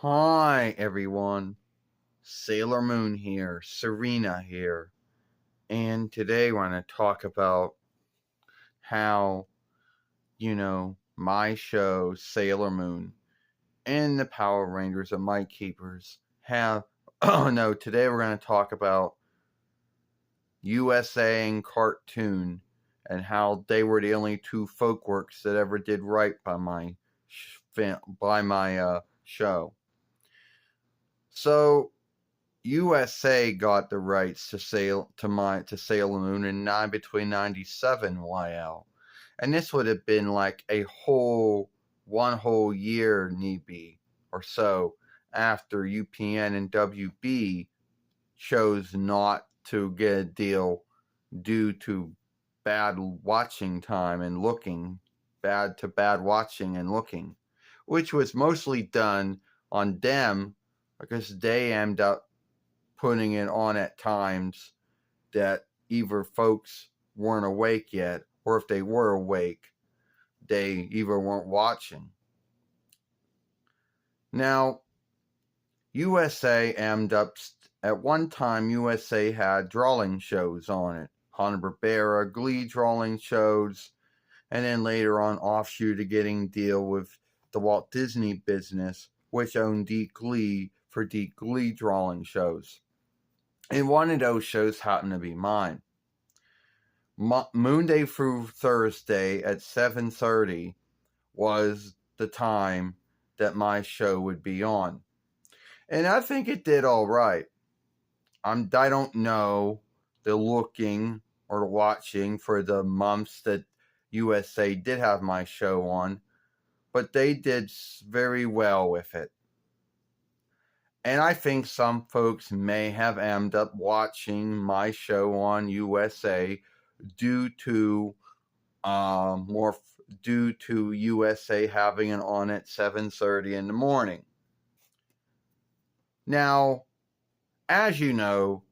Hi everyone, Sailor Moon here, Serena here, and today we're going to talk about how, my show, Sailor Moon, and the Power Rangers and Might Keepers have. Oh no, today we're going to talk about USA and cartoon and how they were the only two folkworks that ever did right by my show. So USA got the rights to Sailor Moon in between 97 YL. And this would have been like one whole year maybe or so after UPN and WB chose not to get a deal due to bad watching time and looking, bad watching and looking, which was mostly done on them because they ended up putting it on at times that either folks weren't awake yet, or if they were awake, they either weren't watching. Now, USA ended up, at one time, USA had drawing shows on it. Hanna-Barbera, Glee drawing shows, and then later on offshoot of getting deal with the Walt Disney business, which owned Deep Glee for Deep Glee drawing shows. And one of those shows happened to be mine. Monday through Thursday at 7:30 was the time that my show would be on. And I think it did all right. I don't know the looking or the watching for the months that USA did have my show on, but they did very well with it. And I think some folks may have ended up watching my show on USA due to USA having it on at 7:30 in the morning. Now, as you know,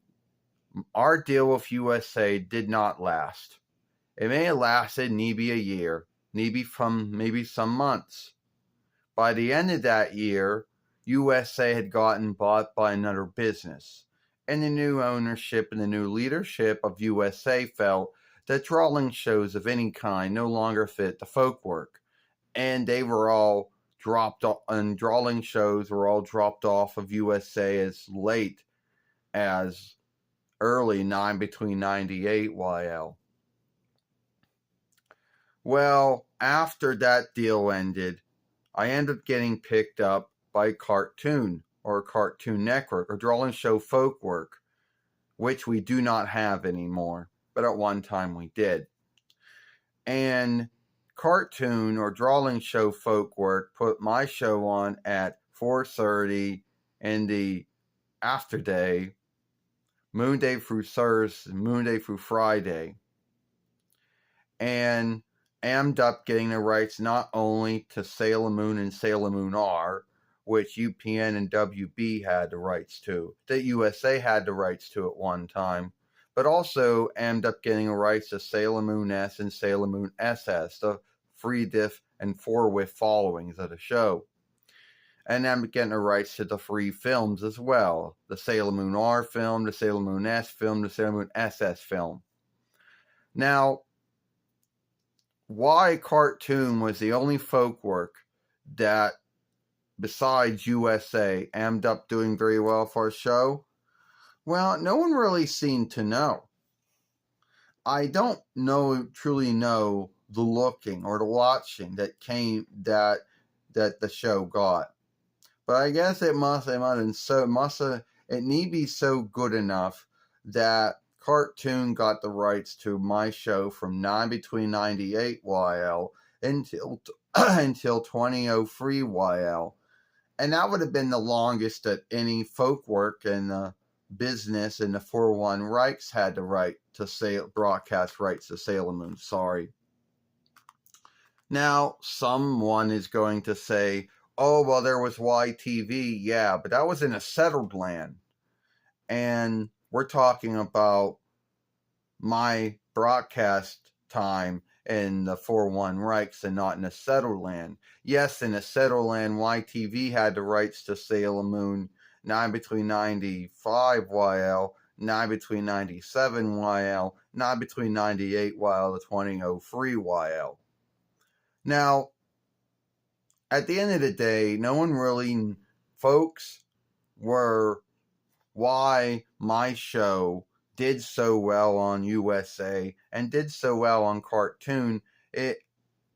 our deal with USA did not last. It may have lasted maybe a year, maybe some months. By the end of that year, USA had gotten bought by another business, and the new ownership and the new leadership of USA felt that drawing shows of any kind no longer fit the folkwork, and they were all dropped off, and drawing shows were all dropped off of USA as late as early between 98 YL. Well, after that deal ended, I ended up getting picked up by Cartoon Network or Drawing Show Folkwork, which we do not have anymore, but at one time we did. And Cartoon or Drawing Show Folkwork put my show on at 4:30 in the afterday, Monday through Friday, and ended up getting the rights not only to Sailor Moon and Sailor Moon R, which UPN and WB had the rights to, that USA had the rights to at one time, but also ended up getting the rights to Sailor Moon S and Sailor Moon SS, the 3-diff and 4-width followings of the show. And then getting the rights to the free films as well, the Sailor Moon R film, the Sailor Moon S film, the Sailor Moon SS film. Now, why Cartoon was the only folkwork that, besides USA, ended up doing very well for a show? Well, no one really seemed to know. I don't truly know the looking or the watching that the show got. But I guess it need be so good enough that Cartoon got the rights to my show from between 98 YL until 2003 YL. And that would have been the longest that any folkwork in the business in the 4-1 Reichs had the right to broadcast rights to Sailor Moon. Sorry. Now, someone is going to say, oh, well, there was YTV. Yeah, but that was in a settled land. And we're talking about my broadcast time in the 4-1 Reichs and not in the settled land. Yes, in the settled land, YTV had the rights to Sailor Moon 9 between 95 YL, 9 between 97 YL, 9 between 98 YL to 2003 YL. Now, at the end of the day, no one really, folks, were why my show did so well on USA and did so well on Cartoon.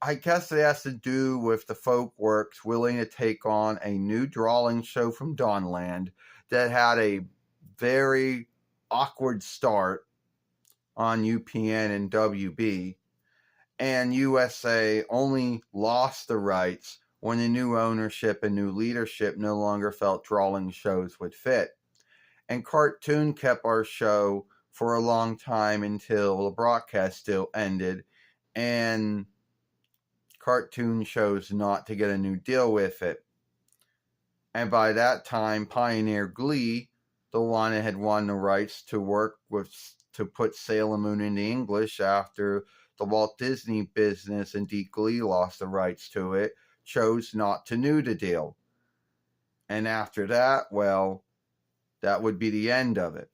I guess it has to do with the FOLKWORKS willing to take on a new drawing show from Dawnland that had a very awkward start on UPN and WB, and USA only lost the rights when the new ownership and new leadership no longer felt drawing shows would fit. And Cartoon kept our show for a long time until the broadcast still ended, and Cartoon chose not to get a new deal with it. And by that time, Pioneer Glee, the one that had won the rights to work with to put Sailor Moon into English after the Walt Disney business and Deke Glee lost the rights to it, chose not to renew the deal. And after that, well, that would be the end of it.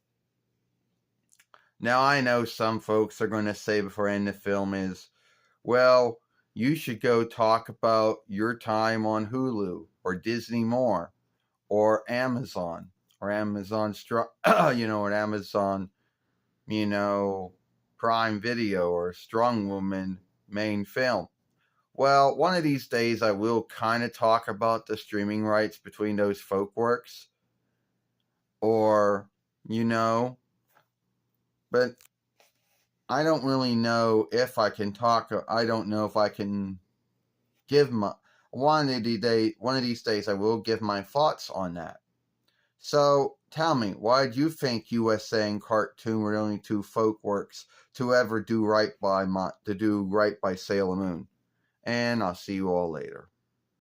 Now, I know some folks are going to say before I end the film is, well, you should go talk about your time on Hulu or Disney More or Amazon or Amazon, or Amazon, Prime Video or Strong Woman main film. Well, one of these days I will kind of talk about the streaming rights between those FOLKWORKS, or, but I don't really know if I can talk. I don't know if I can give my one of these days I will give my thoughts on that. So tell me, why do you think USA and Cartoon were the only two FOLKWORKS to ever do right by Sailor Moon? And I'll see you all later.